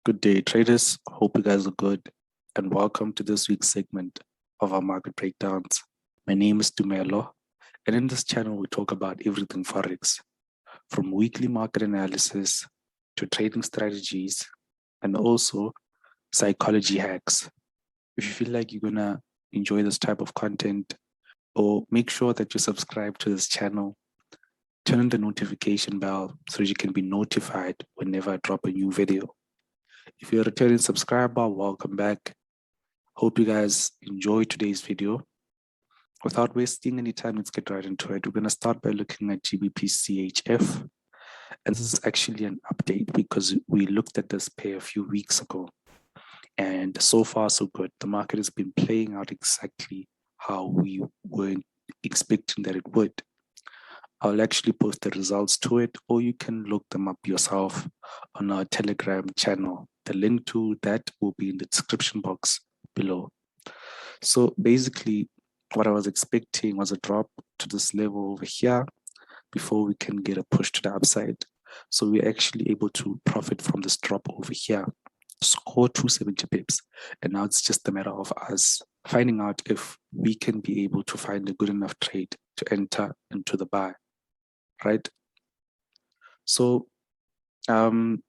Good day, traders. Hope you guys are good, and welcome to this week's segment of our market breakdowns. My name is Dumelo, and in this channel, we talk about everything Forex, from weekly market analysis to trading strategies, and also psychology hacks. If you feel like you're gonna enjoy this type of content, or make sure that you subscribe to this channel, turn on the notification bell so that you can be notified whenever I drop a new video. If you're a returning subscriber, welcome back. Hope you guys enjoyed today's video. Without wasting any time, let's get right into it. We're going to start by looking at GBPCHF. And this is actually an update because we looked at this pair a few weeks ago. And so far, so good. The market has been playing out exactly how we were expecting that it would. I'll actually post the results to it, or you can look them up yourself on our Telegram channel. The link to that will be in the description box below. So basically, what I was expecting was a drop to this level over here before we can get a push to the upside. So we're actually able to profit from this drop over here, score 270 pips. And now it's just a matter of us finding out if we can be able to find a good enough trade to enter into the buy. Right. So the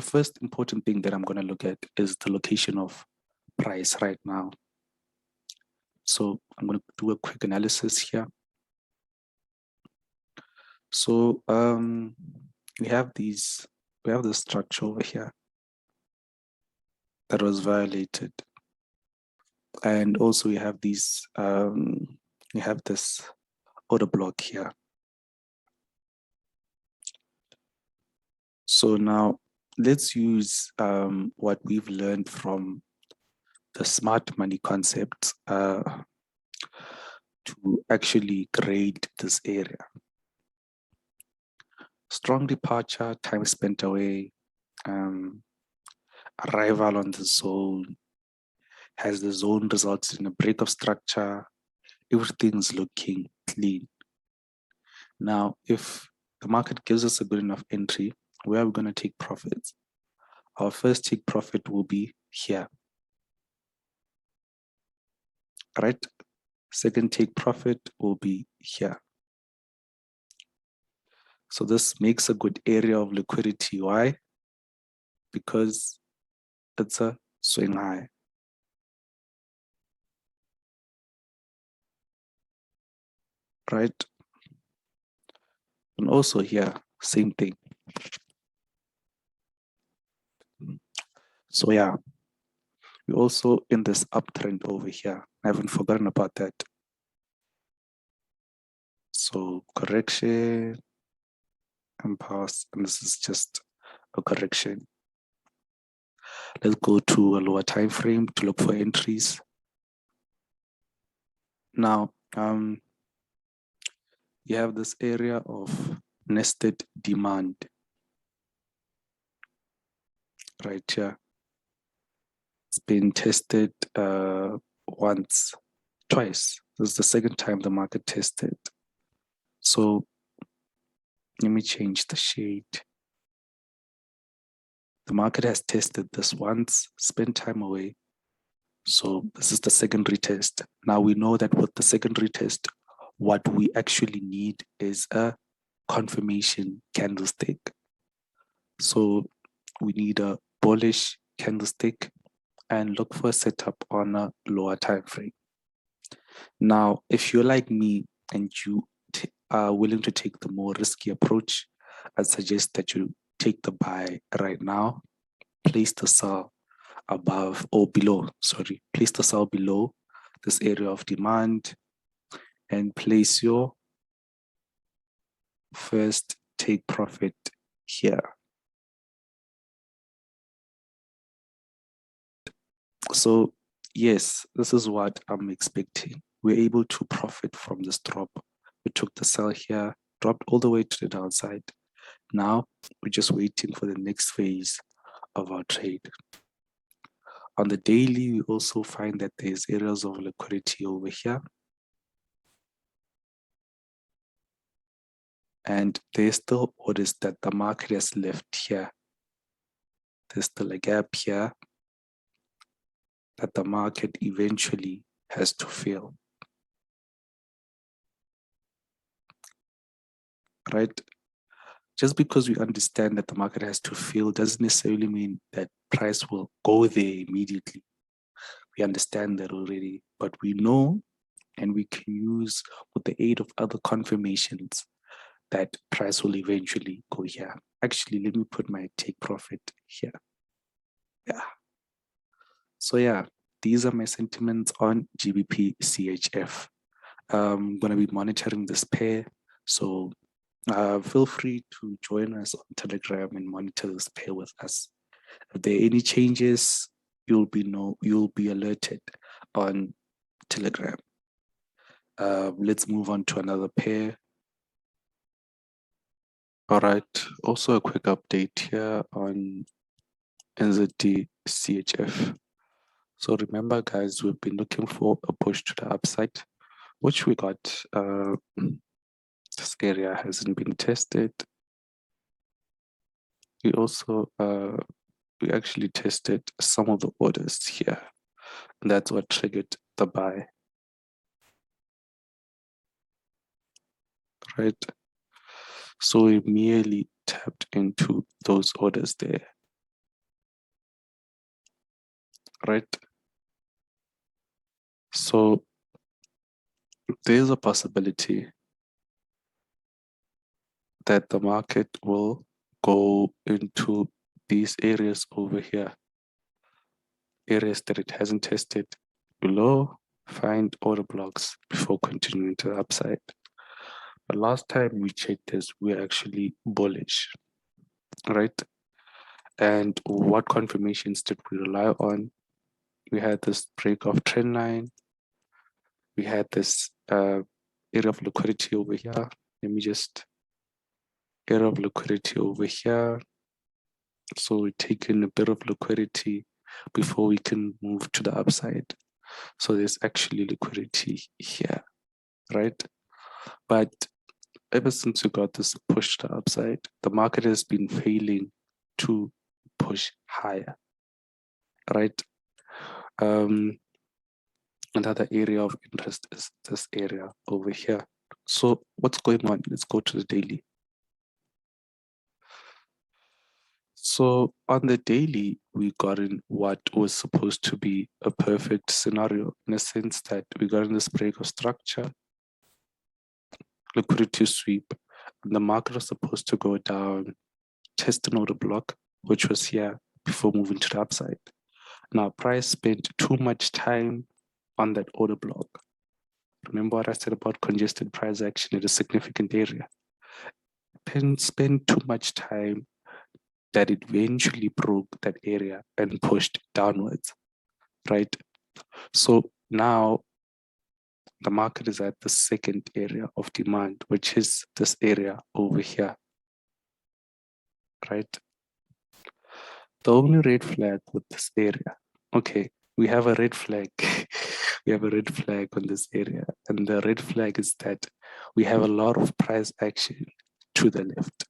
first important thing that I'm going to look at is the location of price right now. So I'm going to do a quick analysis here. So we have this structure over here that was violated, and also we have these we have this order block here. So now let's use what we've learned from the smart money concept to actually grade this area. Strong departure, time spent away, arrival on the zone, has the zone resulted in a break of structure, everything's looking clean. Now, if the market gives us a good enough entry, where are we going to take profits? Our first take profit will be here. Right? Second take profit will be here. So this makes a good area of liquidity. Why? Because it's a swing high. Right? And also here, same thing. So yeah, we're also in this uptrend over here. I haven't forgotten about that. So correction and pass, and this is just a correction. Let's go to a lower time frame to look for entries. Now, you have this area of nested demand right here. It's been tested once, twice. This is the second time the market tested. So let me change the shade. The market has tested this once, spent time away. So this is the secondary test. Now we know that with the secondary test, what we actually need is a confirmation candlestick. So we need a bullish candlestick and look for a setup on a lower time frame. Now, if you're like me and you are willing to take the more risky approach, I suggest that you take the buy right now, place the sell above or below, place the sell below this area of demand and place your first take profit here. So yes, this is what I'm expecting. We're able to profit from this drop. We took the sell here, dropped all the way to the downside. Now we're just waiting for the next phase of our trade. On the daily, we also find that there's areas of liquidity over here. And there's still orders that the market has left here there's still a gap here that the market eventually has to fill, right? Just because we understand that the market has to fill doesn't necessarily mean that price will go there immediately. We understand that already, but we know, and we can use with the aid of other confirmations that price will eventually go here. Actually, let me put my take profit here. Yeah. So yeah, these are my sentiments on GBPCHF. I'm going to be monitoring this pair. So feel free to join us on Telegram and monitor this pair with us. If there are any changes, you'll be alerted on Telegram. Let's move on to another pair. All right, also a quick update here on NZDCHF. So remember, guys, we've been looking for a push to the upside, which we got. This area hasn't been tested. We also, we actually tested some of the orders here. And that's what triggered the buy. Right? So we merely tapped into those orders there. Right? So there's a possibility that the market will go into these areas over here, areas that it hasn't tested below, find order blocks before continuing to the upside. But last time we checked this, we're actually bullish, right? And what confirmations did we rely on? We had this break of trend line. We had this area of liquidity over here. Let me just area of liquidity over here. So we're taking a bit of liquidity before we can move to the upside. So there's actually liquidity here, right? But ever since we got this push to the upside, the market has been failing to push higher, right? Another area of interest is this area over here. So what's going on? Let's go to the daily. So on the daily, we got in what was supposed to be a perfect scenario, in a sense that we got in this break of structure, liquidity sweep, and the market was supposed to go down, test an order block, which was here, before moving to the upside. Now, price spent too much time on that order block. Remember what I said about congested price action in a significant area? Spend too much time that it eventually broke that area and pushed downwards, right? So now the market is at the second area of demand, which is this area over here, right? The only red flag with this area, okay, we have a red flag. We have a red flag on this area. And the red flag is that we have a lot of price action to the left.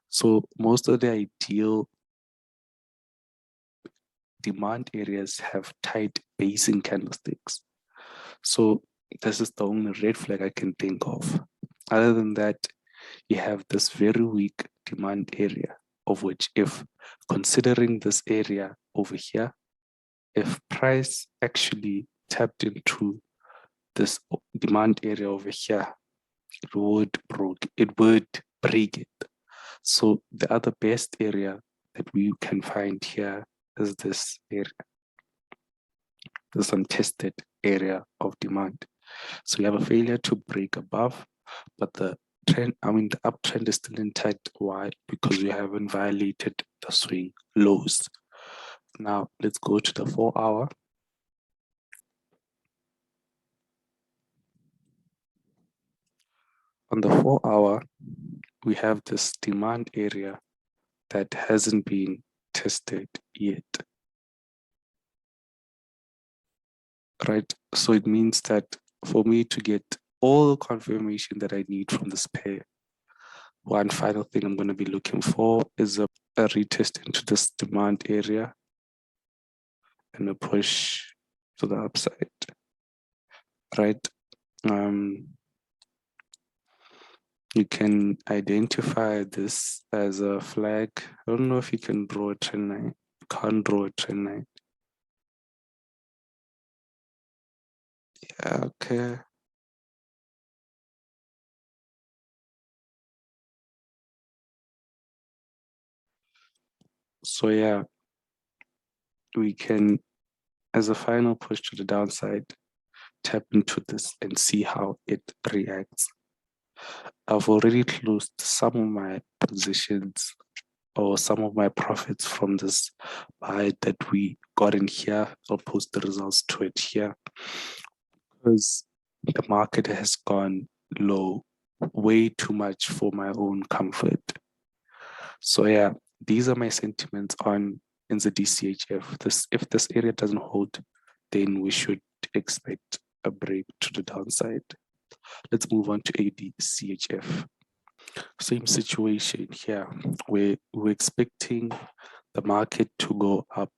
So most of the ideal demand areas have tight basing candlesticks. So this is the only red flag I can think of. Other than that, you have this very weak demand area, of which, if considering this area over here, if price actually tapped into this demand area over here, it would break it. So the other best area that we can find here is this area, this untested area of demand. So we have a failure to break above, but the trend, the uptrend is still intact. Why? Because we haven't violated the swing lows. Now let's go to the 4 hour. On the 4 hour, we have this demand area that hasn't been tested yet. Right? So it means that for me to get all the confirmation that I need from this pair, one final thing I'm going to be looking for is a a retest into this demand area and a push to the upside, right? You can identify this as a flag. I don't know if you can draw a trend line. You can't draw a trend line. Yeah, okay. So yeah, we can, as a final push to the downside, tap into this and see how it reacts. I've already closed some of my positions or some of my profits from this buy that we got in here. I'll post the results to it here because the market has gone low way too much for my own comfort. So yeah, these are my sentiments on NZDCHF. If this area doesn't hold, then we should expect a break to the downside. Let's move on to AUDCHF. Same situation here. We're expecting the market to go up,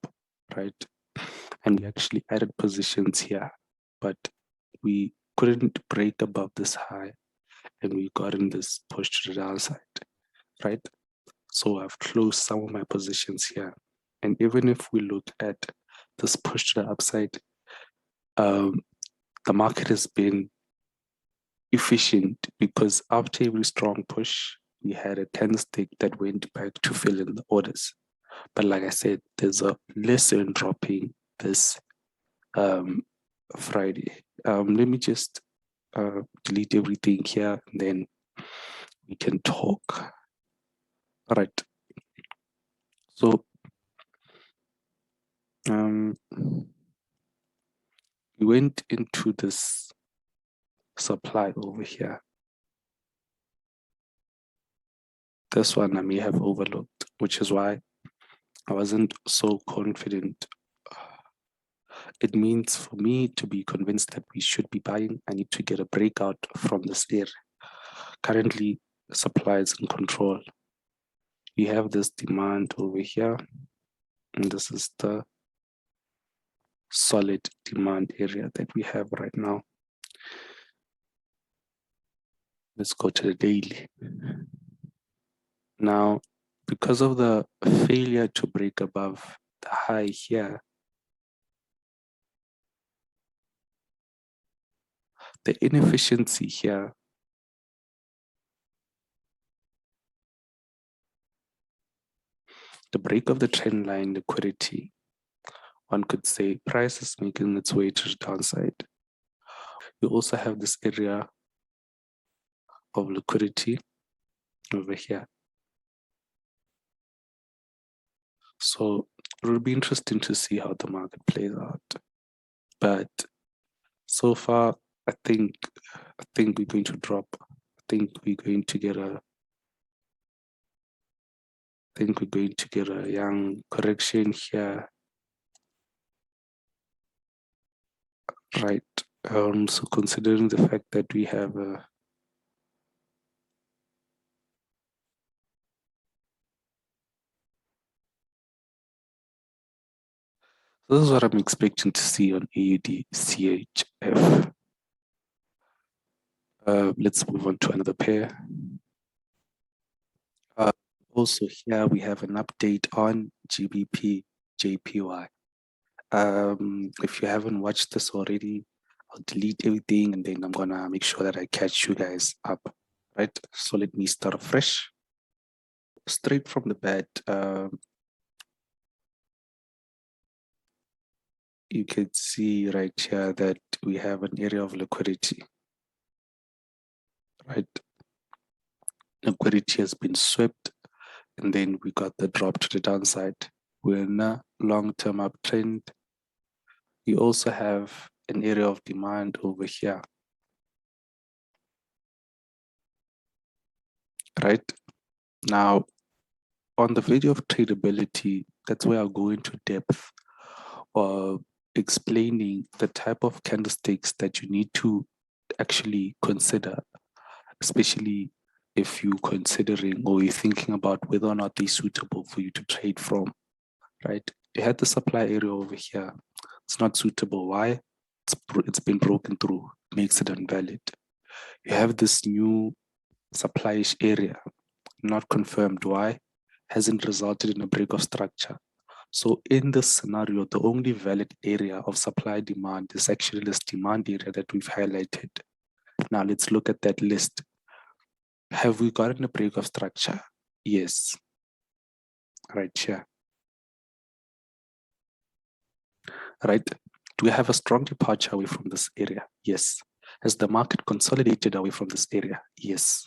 right? And we actually added positions here, but we couldn't break above this high and we got in this push to the downside, right? So I've closed some of my positions here. And even if we look at this push to the upside, the market has been efficient because after every strong push, we had a candlestick that went back to fill in the orders. But like I said, there's a lesson dropping this Friday. Let me just delete everything here and then we can talk. All right. So we went into this supply over here. This one I may have overlooked, which is why I wasn't so confident. It means for me to be convinced that we should be buying, I need to get a breakout from this area. Currently, supply is in control. We have this demand over here, and this is the solid demand area that we have right now. Let's go to the daily. Now, because of the failure to break above the high here, the inefficiency here the break of the trend line liquidity, one could say price is making its way to the downside. You also have this area of liquidity over here. So it will be interesting to see how the market plays out. But so far, I think we're going to drop. I think we're going to get a young correction here. Right. So considering the fact that we have this is what I'm expecting to see on AUDCHF. Let's move on to another pair. Also here we have an update on GBPJPY. If you haven't watched this already, I'll delete everything and then I'm gonna make sure that I catch you guys up, right? So let me start afresh. Straight from the bat, you can see right here that we have an area of liquidity, right? Liquidity has been swept and then we got the drop to the downside. We're in a long-term uptrend. You also have an area of demand over here, right? Now, on the video of tradability, that's where I'll go into depth explaining the type of candlesticks that you need to actually consider, especially if you're considering or you're thinking about whether or not they're suitable for you to trade from, right? You had the supply area over here. It's not suitable. Why? It's been broken through, makes it invalid. You have this new supply-ish area, not confirmed. Why? Hasn't resulted in a break of structure. So in this scenario, the only valid area of supply demand is actually this demand area that we've highlighted. Now let's look at that list. Have we gotten a break of structure? Yes. Right here. Right? Do we have a strong departure away from this area? Yes. Has the market consolidated away from this area? Yes.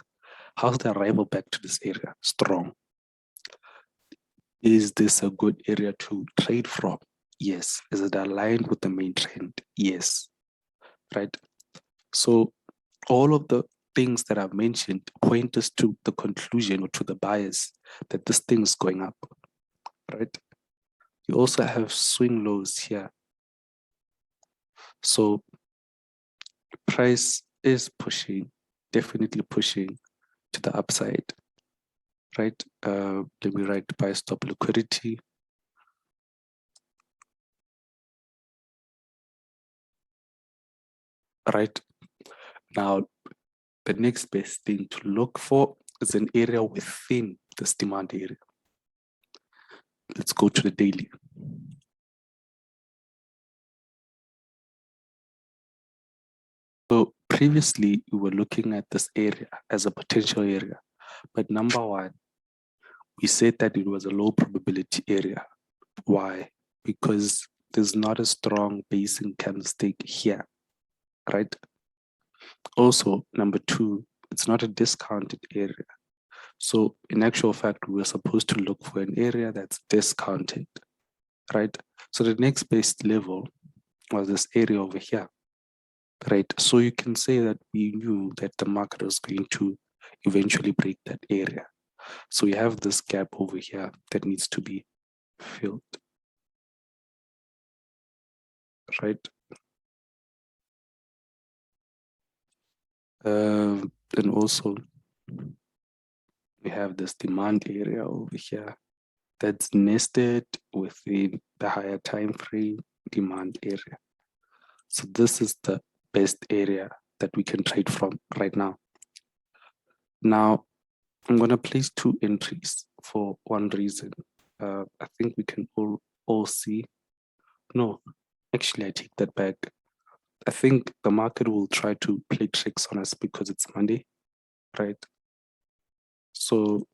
How's the arrival back to this area? Strong. Is this a good area to trade from? Yes. Is it aligned with the main trend? Yes. Right? So all of the things that I've mentioned point us to the conclusion or to the bias that this thing is going up, right? You also have swing lows here. So price is pushing, definitely pushing to the upside, right? Let me write buy stop liquidity. Right now, the next best thing to look for is an area within this demand area. Let's go to the daily. So previously we were looking at this area as a potential area, but number one, we said that it was a low probability area. Why? Because there's not a strong basing candlestick here, right? Also, number two, it's not a discounted area. So in actual fact, we're supposed to look for an area that's discounted, right? So the next best level was this area over here, right? So you can say that we knew that the market was going to eventually break that area. So we have this gap over here that needs to be filled, right? And also we have this demand area over here that's nested within the higher time frame demand area. So this is the best area that we can trade from right now. Now, I'm going to place two entries for one reason. I think we can all see. No, actually, I take that back. I think the market will try to play tricks on us because it's Monday, right? So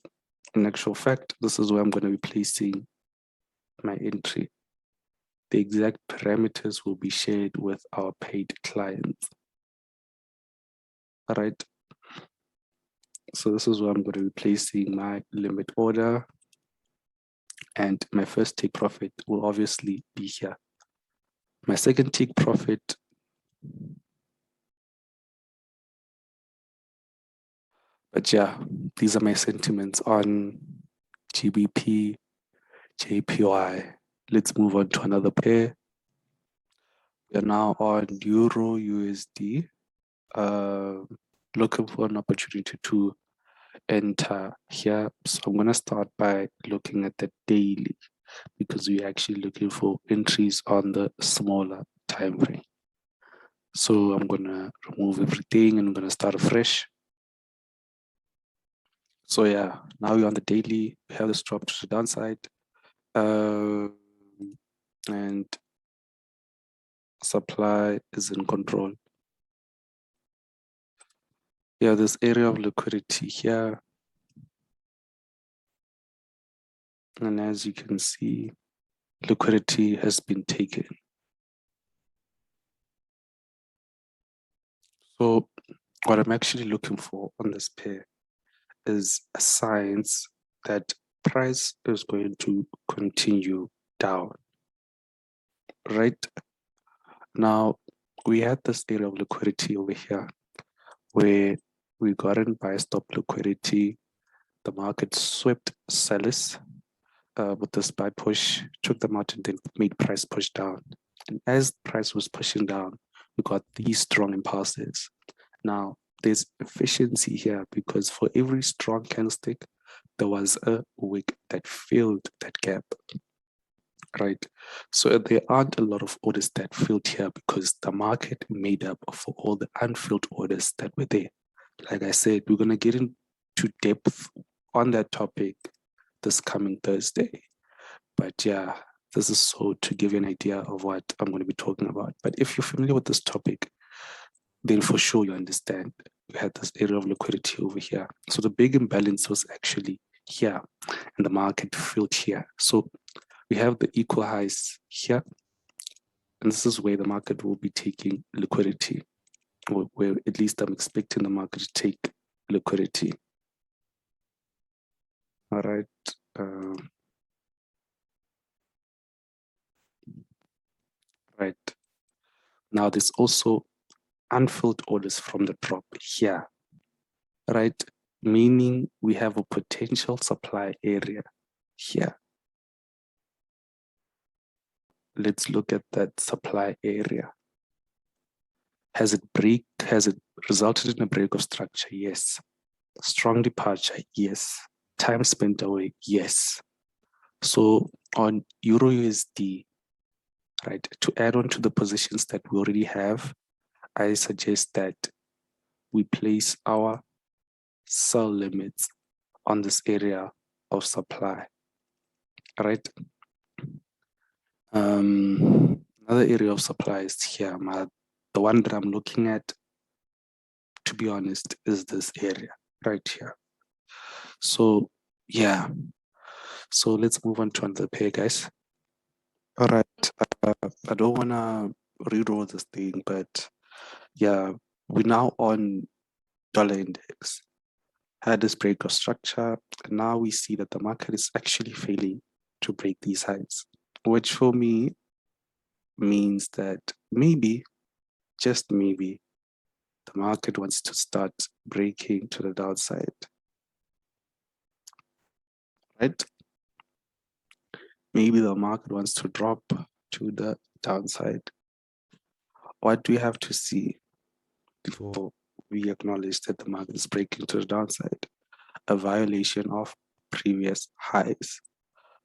in actual fact, this is where I'm going to be placing my entry. The exact parameters will be shared with our paid clients. All right. So this is where I'm going to be placing my limit order. And my first take profit will obviously be here. My second take profit but yeah, these are my sentiments on GBPJPY. Let's move on to another pair. We are now on EURUSD. Looking for an opportunity to enter here. So I'm going to start by looking at the daily because we're actually looking for entries on the smaller time frame. So I'm going to remove everything and I'm going to start afresh. So yeah, now we're on the daily. We have this drop to the downside. And supply is in control. Yeah, this area of liquidity here. And as you can see, liquidity has been taken. So what I'm actually looking for on this pair is signs that price is going to continue down. Right now, we had this area of liquidity over here where we got in buy stop liquidity. The market swept sellers with this buy push, took them out and then made price push down. And as price was pushing down, we got these strong impulses. Now, there's efficiency here because for every strong candlestick, there was a wick that filled that gap, right? So there aren't a lot of orders that filled here because the market made up for all the unfilled orders that were there. Like I said, we're going to get into depth on that topic this coming Thursday. But yeah, this is so to give you an idea of what I'm going to be talking about. But if you're familiar with this topic, then for sure you understand we had this area of liquidity over here. So the big imbalance was actually here and the market filled here. So we have the equal highs here. And this is where the market will be taking liquidity, or where at least I'm expecting the market to take liquidity. All right. Right. Now there's also unfilled orders from the drop here, right? Meaning we have a potential supply area here. Let's look at that supply area. Has it resulted in a break of structure? Yes. Strong departure? Yes. Time spent away? Yes. So on EURUSD, right, to add on to the positions that we already have, I suggest that we place our sell limits on this area of supply, right? Another area of supply is here. The one that I'm looking at, to be honest, is this area right here. So yeah, so let's move on to another pair, guys. All right, I don't want to re-roll this thing, but yeah, we're now on dollar index. Had this break of structure, and now we see that the market is actually failing to break these highs, which for me means that maybe, just maybe, the market wants to start breaking to the downside, right? Maybe the market wants to drop to the downside. What do we have to see before we acknowledge that the market is breaking to the downside? A violation of previous highs.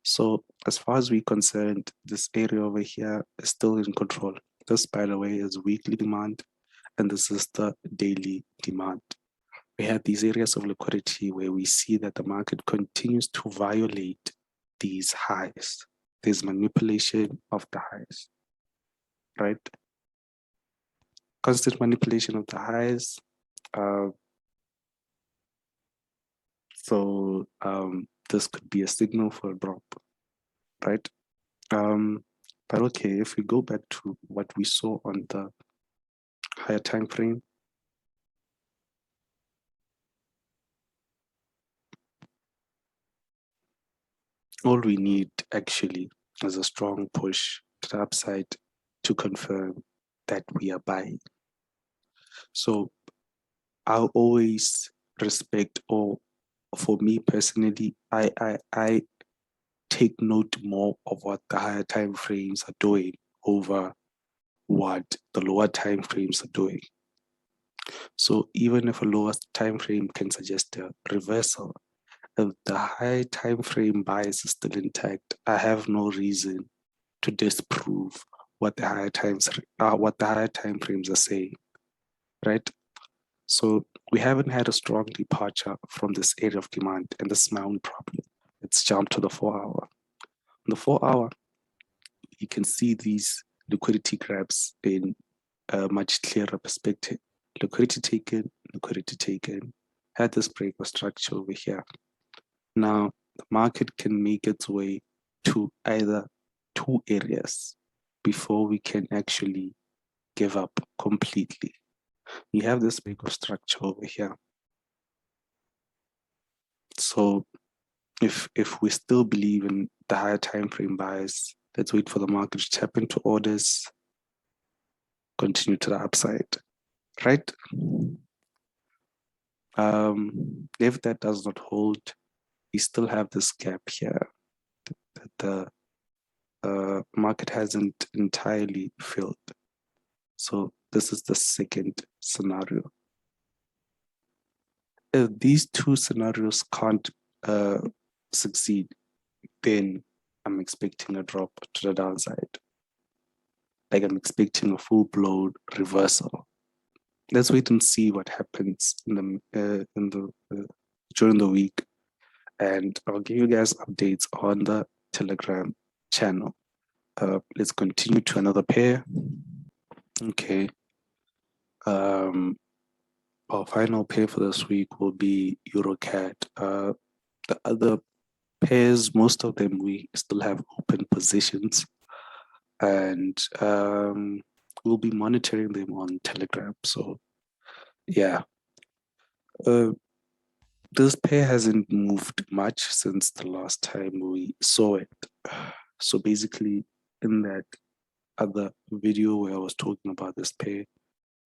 So as far as we're concerned, this area over here is still in control. This, by the way, is weekly demand, and this is the daily demand. We have these areas of liquidity where we see that the market continues to violate these highs. There's manipulation of the highs, right? Constant manipulation of the highs. So this could be a signal for a drop, right? But okay, if we go back to what we saw on the higher time frame, all we need actually is a strong push to the upside to confirm that we are buying. So I'll always respect, or for me personally, I take note more of what the higher time frames are doing over what the lower time frames are doing. So even if a lower time frame can suggest a reversal, if the high time frame bias is still intact, I have no reason to disprove what the higher time frames are saying, right? So we haven't had a strong departure from this area of demand, and this is my own problem. Let's jump to the 4-hour. On the 4-hour, you can see these liquidity grabs in a much clearer perspective. Liquidity taken, had this break of structure over here. Now, the market can make its way to either two areas before we can actually give up completely. We have this break of structure over here. So if we still believe in the higher time frame bias, let's wait for the market to tap into orders, continue to the upside, right? If that does not hold, we still have this gap here that the market hasn't entirely filled. So this is the second scenario. if these two scenarios can't succeed, then I'm expecting a drop to the downside. Like I'm expecting a full-blown reversal. Let's wait and see what happens in the during the week, and I'll give you guys updates on the Telegram channel. Let's continue to another pair. Okay. Our final pair for this week will be EURCAD. The other pairs, most of them, we still have open positions, and we'll be monitoring them on Telegram. So, yeah. This pair hasn't moved much since the last time we saw it. So basically, in that other video where I was talking about this pair,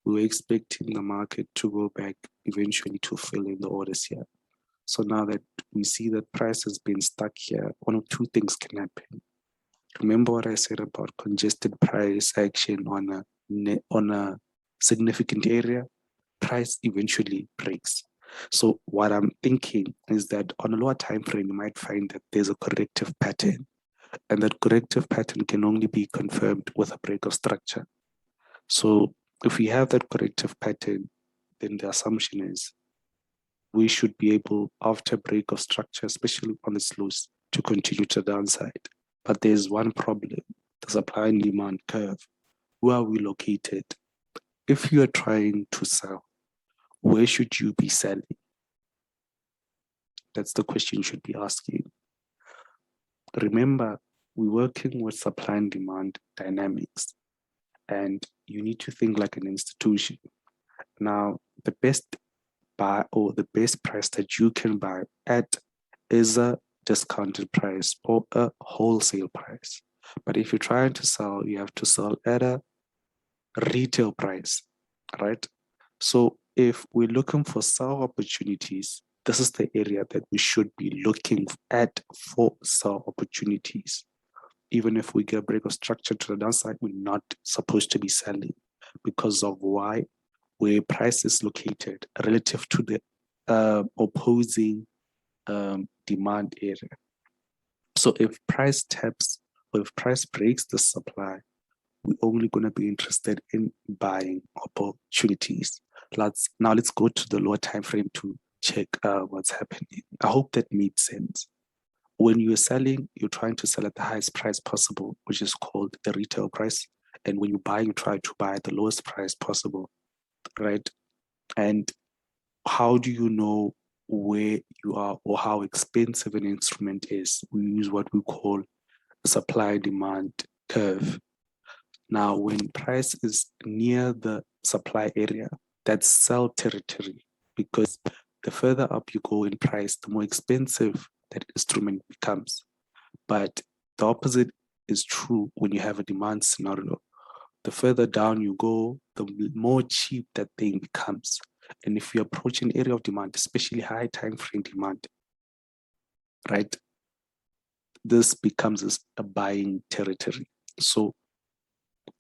we were expecting the market to go back eventually to fill in the orders here. So now that we see that price has been stuck here, one of two things can happen. Remember what I said about congested price action on a significant area? Price eventually breaks. So what I'm thinking is that on a lower time frame, you might find that there's a corrective pattern, and that corrective pattern can only be confirmed with a break of structure. So if we have that corrective pattern, then the assumption is we should be able, after break of structure, especially on the lows, to continue to the downside. But there's one problem, the supply and demand curve. Where are we located? If you are trying to sell, where should you be selling? That's the question you should be asking. Remember, we're working with supply and demand dynamics, and you need to think like an institution. Now, the best buy or the best price that you can buy at is a discounted price or a wholesale price. But if you're trying to sell, you have to sell at a retail price, right? So if we're looking for sell opportunities, this is the area that we should be looking at for sell opportunities. Even if we get a break of structure to the downside, we're not supposed to be selling because of why? Where price is located relative to the opposing demand area. So if price taps or if price breaks the supply, we're only going to be interested in buying opportunities. Now let's go to the lower time frame to check what's happening. I hope that made sense. When you're selling, you're trying to sell at the highest price possible, which is called the retail price. And when you buy, you try to buy at the lowest price possible, right? And how do you know where you are or how expensive an instrument is? We use what we call a supply-demand curve. Now, when price is near the supply area, that's sell territory, because the further up you go in price, the more expensive that instrument becomes. But the opposite is true when you have a demand scenario. The further down you go, the more cheap that thing becomes. And if you approach an area of demand, especially high time frame demand, right, this becomes a buying territory. So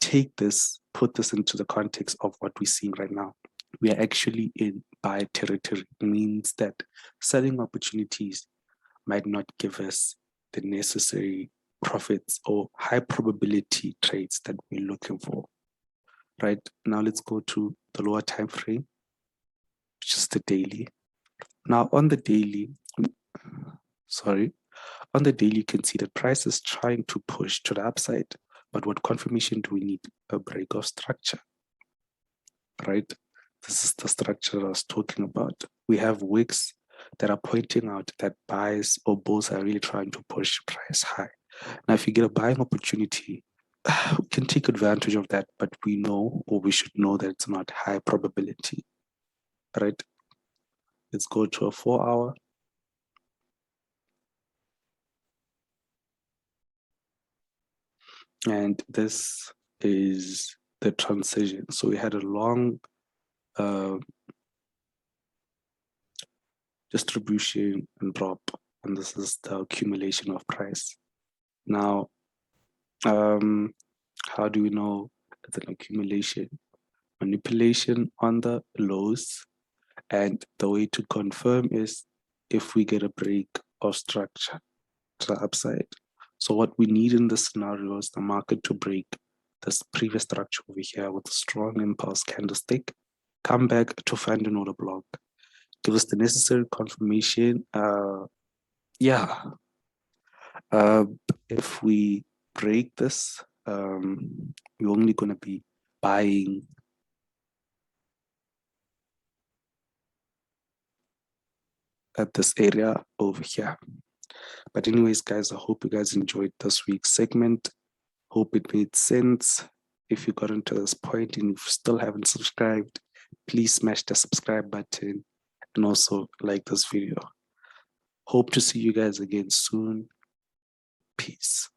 take this, put this into the context of what we're seeing right now. We are actually in buy territory. It means that selling opportunities might not give us the necessary profits or high probability trades that we're looking for. Right now, let's go to the lower time frame, which is the daily. Now, on the daily, you can see that price is trying to push to the upside. But what confirmation do we need? A break of structure, right? This is the structure I was talking about. We have wicks that are pointing out that buys or bulls are really trying to push price high. Now, if you get a buying opportunity, we can take advantage of that, but we know, or we should know, that it's not high probability, right? Let's go to a 4-hour. And this is the transition. So we had a long distribution and drop, and this is the accumulation of price. Now, how do we know it's an accumulation? Manipulation on the lows And the way to confirm is if we get a break of structure to the upside. So what we need in this scenario is the market to break this previous structure over here with a strong impulse candlestick, come back to find an order block, give us the necessary confirmation. If we break this, we're only going to be buying at this area over here. But anyways, guys, I hope you guys enjoyed this week's segment. Hope it made sense. If you got into this point and you still haven't subscribed, please smash the subscribe button and also like this video. Hope to see you guys again soon. Peace.